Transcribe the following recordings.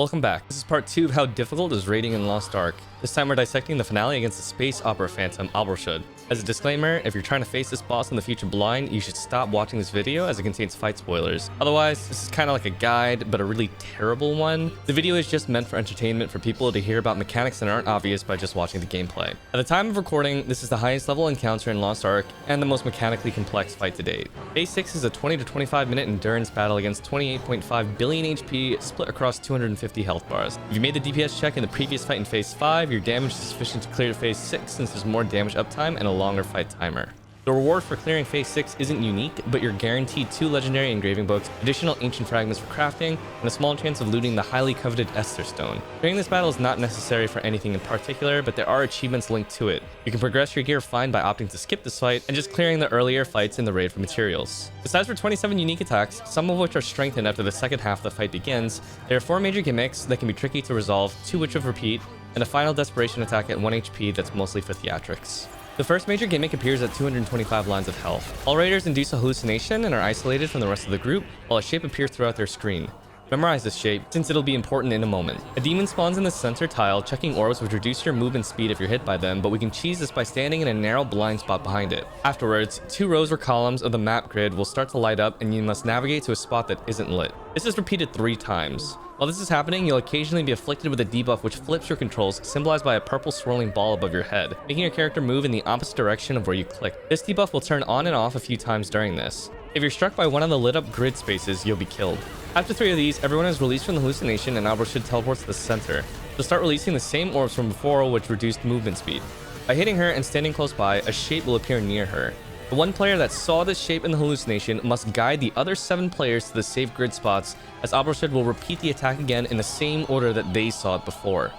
Welcome back. This is part 2 of how difficult is raiding in Lost Ark. This time we're dissecting the finale against the space opera phantom Alborshud. As a disclaimer, if you're trying to face this boss in the future blind, you should stop watching this video as it contains fight spoilers. Otherwise, this is kind of like a guide, but a really terrible one. The video is just meant for entertainment for people to hear about mechanics that aren't obvious by just watching the gameplay. At the time of recording, this is the highest level encounter in Lost Ark and the most mechanically complex fight to date. Phase 6 is a 20 to 25 minute endurance battle against 28.5 billion HP split across 250 health bars. If you made the DPS check in the previous fight in Phase 5, your damage is sufficient to clear Phase 6 since there's more damage uptime and a longer fight timer. The reward for clearing Phase 6 isn't unique, but you're guaranteed 2 legendary engraving books, additional ancient fragments for crafting, and a small chance of looting the highly coveted Esther Stone. Clearing this battle is not necessary for anything in particular, but there are achievements linked to it. You can progress your gear fine by opting to skip this fight and just clearing the earlier fights in the raid for materials. Besides for 27 unique attacks, some of which are strengthened after the second half of the fight begins, there are 4 major gimmicks that can be tricky to resolve, 2 which of repeat, and a final desperation attack at 1 HP that's mostly for theatrics. The first major gimmick appears at 225 lines of health. All raiders induce a hallucination and are isolated from the rest of the group, while a shape appears throughout their screen. Memorize this shape, since it'll be important in a moment. A demon spawns in the center tile, checking orbs which reduce your movement speed if you're hit by them, but we can cheese this by standing in a narrow blind spot behind it. Afterwards, 2 rows or columns of the map grid will start to light up, and you must navigate to a spot that isn't lit. This is repeated 3 times. While this is happening, you'll occasionally be afflicted with a debuff which flips your controls, symbolized by a purple swirling ball above your head, making your character move in the opposite direction of where you click. This debuff will turn on and off a few times during this. If you're struck by one of the lit up grid spaces, you'll be killed. After 3 of these, everyone is released from the hallucination and Alborshud teleports to the center. She'll start releasing the same orbs from before, which reduced movement speed. By hitting her and standing close by, a shape will appear near her. The one player that saw this shape in the hallucination must guide the other 7 players to the safe grid spots, as Alborshud will repeat the attack again in the same order that they saw it before.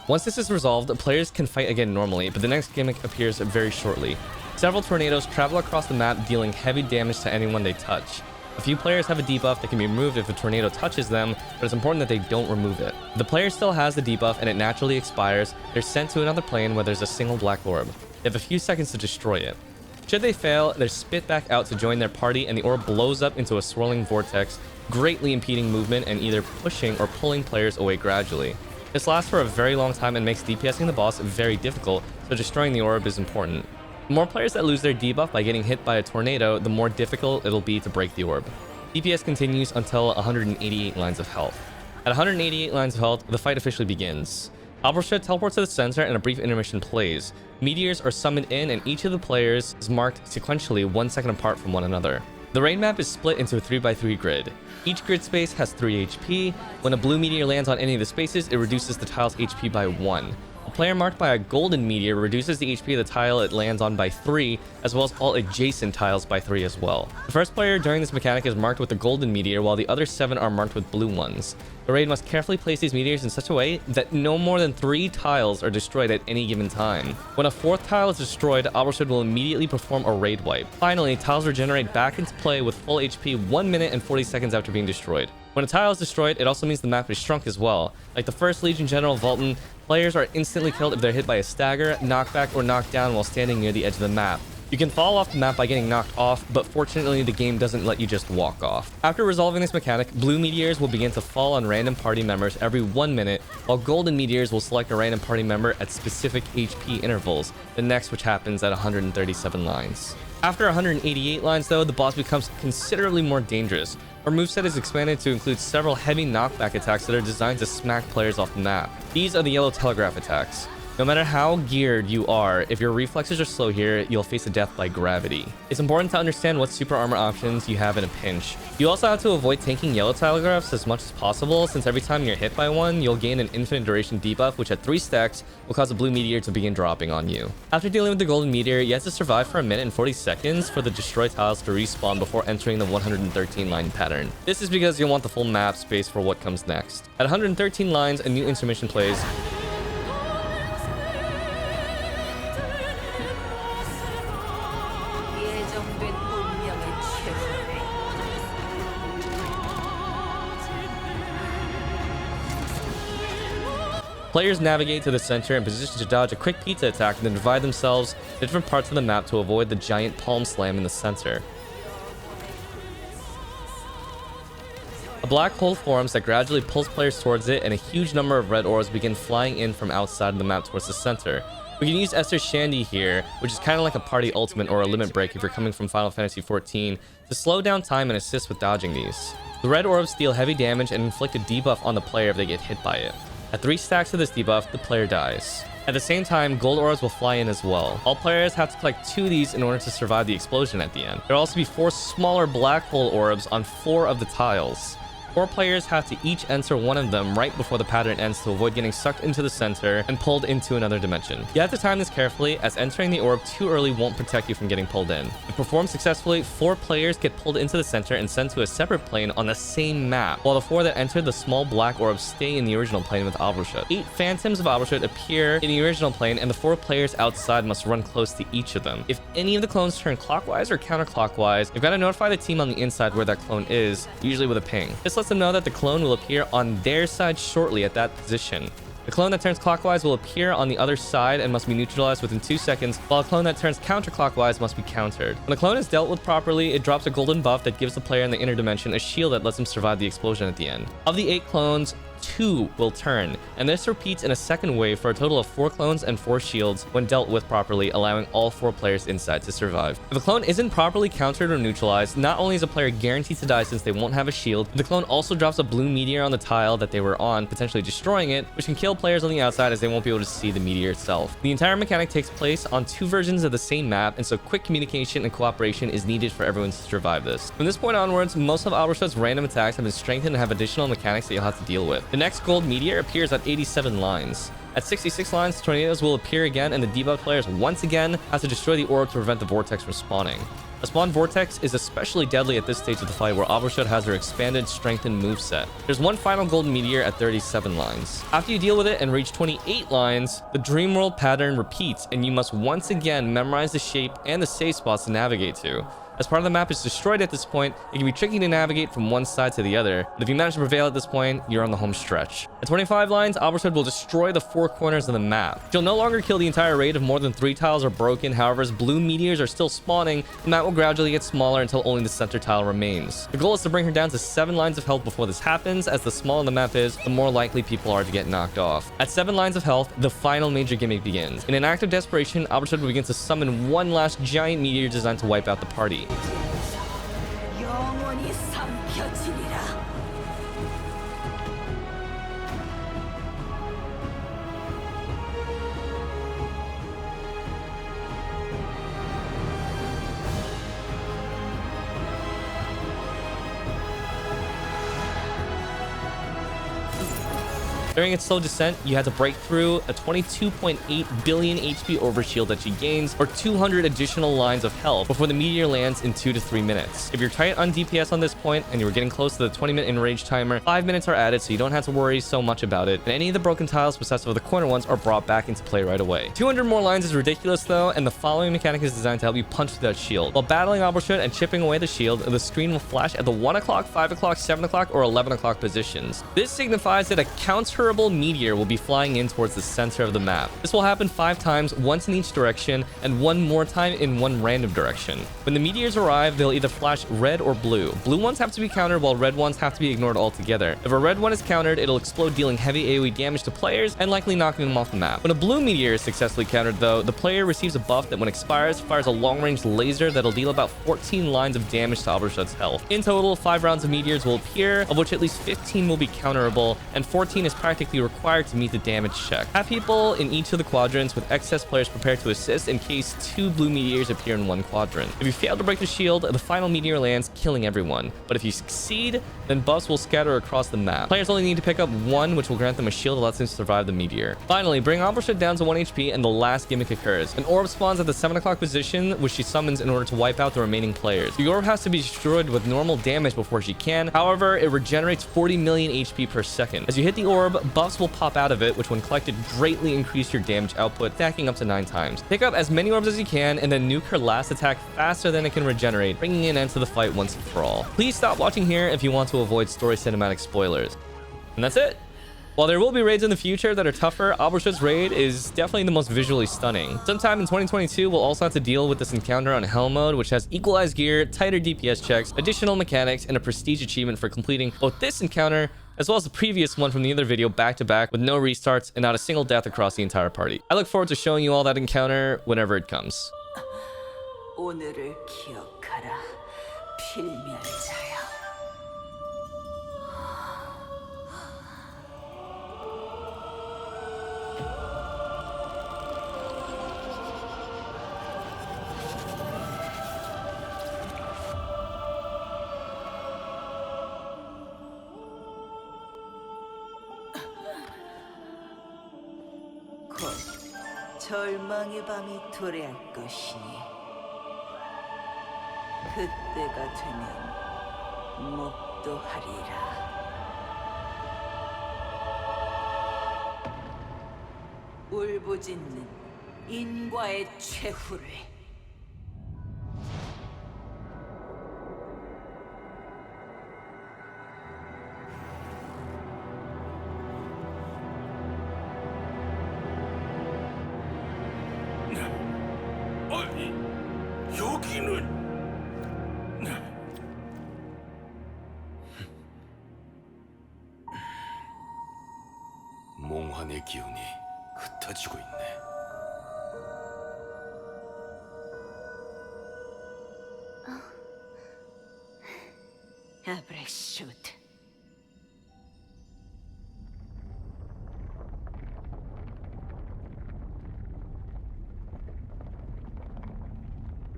Once this is resolved, players can fight again normally, but the next gimmick appears very shortly. Several tornadoes travel across the map, dealing heavy damage to anyone they touch. A few players have a debuff that can be removed if a tornado touches them, but it's important that they don't remove it. If the player still has the debuff and it naturally expires, they're sent to another plane where there's a single black orb. They have a few seconds to destroy it. Should they fail, they're spit back out to join their party, and the orb blows up into a swirling vortex, greatly impeding movement and either pushing or pulling players away gradually. This lasts for a very long time and makes DPSing the boss very difficult, so destroying the orb is important. The more players that lose their debuff by getting hit by a tornado, the more difficult it'll be to break the orb. DPS continues until 188 lines of health. At 188 lines of health, the fight officially begins. Alborshud teleports to the center and a brief intermission plays. Meteors are summoned in and each of the players is marked sequentially 1 second apart from one another. The raid map is split into a 3x3 grid. Each grid space has 3 HP. When a blue meteor lands on any of the spaces, it reduces the tile's HP by 1. A player marked by a golden meteor reduces the HP of the tile it lands on by 3, as well as all adjacent tiles by 3 as well. The first player during this mechanic is marked with the golden meteor, while the other 7 are marked with blue ones. The raid must carefully place these meteors in such a way that no more than 3 tiles are destroyed at any given time. When a 4th tile is destroyed, Alborshud will immediately perform a raid wipe. Finally, tiles regenerate back into play with full HP 1 minute and 40 seconds after being destroyed. When a tile is destroyed, it also means the map is shrunk as well. Like the 1st Legion General Vultan, players are instantly killed if they're hit by a stagger, knockback, or knockdown while standing near the edge of the map. You can fall off the map by getting knocked off, but fortunately the game doesn't let you just walk off. After resolving this mechanic, blue meteors will begin to fall on random party members every 1 minute, while golden meteors will select a random party member at specific HP intervals, the next which happens at 137 lines. After 188 lines though, the boss becomes considerably more dangerous. Our moveset is expanded to include several heavy knockback attacks that are designed to smack players off the map. These are the yellow telegraph attacks. No matter how geared you are, if your reflexes are slow here, you'll face a death by gravity. It's important to understand what super armor options you have in a pinch. You also have to avoid tanking yellow telegraphs as much as possible, since every time you're hit by one, you'll gain an infinite duration debuff, which at 3 stacks will cause a blue meteor to begin dropping on you. After dealing with the golden meteor, you have to survive for 1 minute and 40 seconds for the destroyed tiles to respawn before entering the 113 line pattern. This is because you'll want the full map space for what comes next. At 113 lines, a new intermission plays. Players navigate to the center and position to dodge a quick pizza attack and then divide themselves to different parts of the map to avoid the giant palm slam in the center. A black hole forms that gradually pulls players towards it, and a huge number of red orbs begin flying in from outside of the map towards the center. We can use Esther's Shandy here, which is kind of like a party ultimate or a limit break if you're coming from Final Fantasy XIV, to slow down time and assist with dodging these. The red orbs deal heavy damage and inflict a debuff on the player if they get hit by it. At 3 stacks of this debuff, the player dies. At the same time, gold orbs will fly in as well. All players have to collect 2 of these in order to survive the explosion at the end. There will also be 4 smaller black hole orbs on 4 of the tiles. 4 players have to each enter one of them right before the pattern ends to avoid getting sucked into the center and pulled into another dimension. You have to time this carefully, as entering the orb too early won't protect you from getting pulled in. If performed successfully, 4 players get pulled into the center and sent to a separate plane on the same map, while the 4 that enter the small black orbs stay in the original plane with Albrashut. 8 phantoms of Albrashut appear in the original plane, and the 4 players outside must run close to each of them. If any of the clones turn clockwise or counterclockwise, you've got to notify the team on the inside where that clone is, usually with a ping. This lets them know that the clone will appear on their side shortly at that position. The clone that turns clockwise will appear on the other side and must be neutralized within 2 seconds, while a clone that turns counterclockwise must be countered. When the clone is dealt with properly, it drops a golden buff that gives the player in the inner dimension a shield that lets them survive the explosion at the end. Of the 8 clones, 2 will turn, and this repeats in a second wave for a total of 4 clones and 4 shields when dealt with properly, allowing all 4 players inside to survive. If a clone isn't properly countered or neutralized, not only is a player guaranteed to die since they won't have a shield, the clone also drops a blue meteor on the tile that they were on, potentially destroying it, which can kill players on the outside as they won't be able to see the meteor itself. The entire mechanic takes place on 2 versions of the same map, and so quick communication and cooperation is needed for everyone to survive this. From this point onwards, most of Albrashut's random attacks have been strengthened and have additional mechanics that you'll have to deal with. The next gold meteor appears at 87 lines. At 66 lines, tornadoes will appear again, and the debuff players once again have to destroy the orb to prevent the vortex from spawning. A spawn vortex is especially deadly at this stage of the fight, where Albrashut has her expanded, strengthened moveset. There's one final golden meteor at 37 lines. After you deal with it and reach 28 lines, the Dream World pattern repeats, and you must once again memorize the shape and the safe spots to navigate to. As part of the map is destroyed at this point, it can be tricky to navigate from one side to the other, but if you manage to prevail at this point, you're on the home stretch. At 25 lines, Albrashut will destroy the 4 corners of the map. She'll no longer kill the entire raid if more than 3 tiles are broken. However, as blue meteors are still spawning, the map will gradually get smaller until only the center tile remains. The goal is to bring her down to 7 lines of health before this happens, as the smaller the map is, the more likely people are to get knocked off. At 7 lines of health, the final major gimmick begins. In an act of desperation, Albrashut will begin to summon one last giant meteor designed to wipe out the party. During its slow descent, you had to break through a 22.8 billion HP overshield that she gains, or 200 additional lines of health before the meteor lands in 2 to 3 minutes. If you're tight on DPS on this point and you were getting close to the 20-minute enrage timer, 5 minutes are added, so you don't have to worry so much about it. And any of the broken tiles, besides of the corner ones, are brought back into play right away. 200 more lines is ridiculous though, and the following mechanic is designed to help you punch through that shield. While battling Albrashut and chipping away the shield, the screen will flash at the 1 o'clock, 5 o'clock, 7 o'clock, or 11 o'clock positions. This signifies that a counterable meteor will be flying in towards the center of the map. This will happen 5 times, once in each direction, and 1 more time in one random direction. When the meteors arrive, they'll either flash red or blue. Blue ones have to be countered, while red ones have to be ignored altogether. If a red one is countered, it'll explode, dealing heavy AoE damage to players and likely knocking them off the map. When a blue meteor is successfully countered though, the player receives a buff that when expires, fires a long-range laser that'll deal about 14 lines of damage to Albrashut's health. In total, 5 rounds of meteors will appear, of which at least 15 will be counterable, and 14 is practically required to meet the damage check. Have people in each of the quadrants with excess players prepared to assist in case 2 blue meteors appear in one quadrant. If you fail to break the shield, the final meteor lands, killing everyone. But if you succeed, then buffs will scatter across the map. Players only need to pick up 1, which will grant them a shield that lets them survive the meteor. Finally, bring Albrashut down to 1 HP and the last gimmick occurs. An orb spawns at the 7 o'clock position, which she summons in order to wipe out the remaining players. The orb has to be destroyed with normal damage before she can. However, it regenerates 40 million HP per second. As you hit the orb, buffs will pop out of it, which when collected greatly increase your damage output, stacking up to 9 times. Pick up as many orbs as you can and then nuke her last attack faster than it can regenerate, bringing an end to the fight once and for all. Please stop watching here if you want to avoid story cinematic spoilers. And that's it. While there will be raids in the future that are tougher, Albershud's raid is definitely the most visually stunning. Sometime in 2022, we'll also have to deal with this encounter on Hell mode, which has equalized gear, tighter DPS checks, additional mechanics, and a prestige achievement for completing both this encounter as well as the previous one from the other video back to back with no restarts and not a single death across the entire party. I look forward to showing you all that encounter whenever it comes. 오늘을 기억하라, 필멸자여. 곧 절망의 밤이 도래할 것이니 그때가 되면 목도하리라. 울부짖는 인과의 최후를. 아니, 여기는... 몽환의 기운이 흩어지고 있네. 아브레슈트.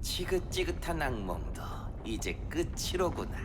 지긋지긋한 악몽도 이제 끝이로구나.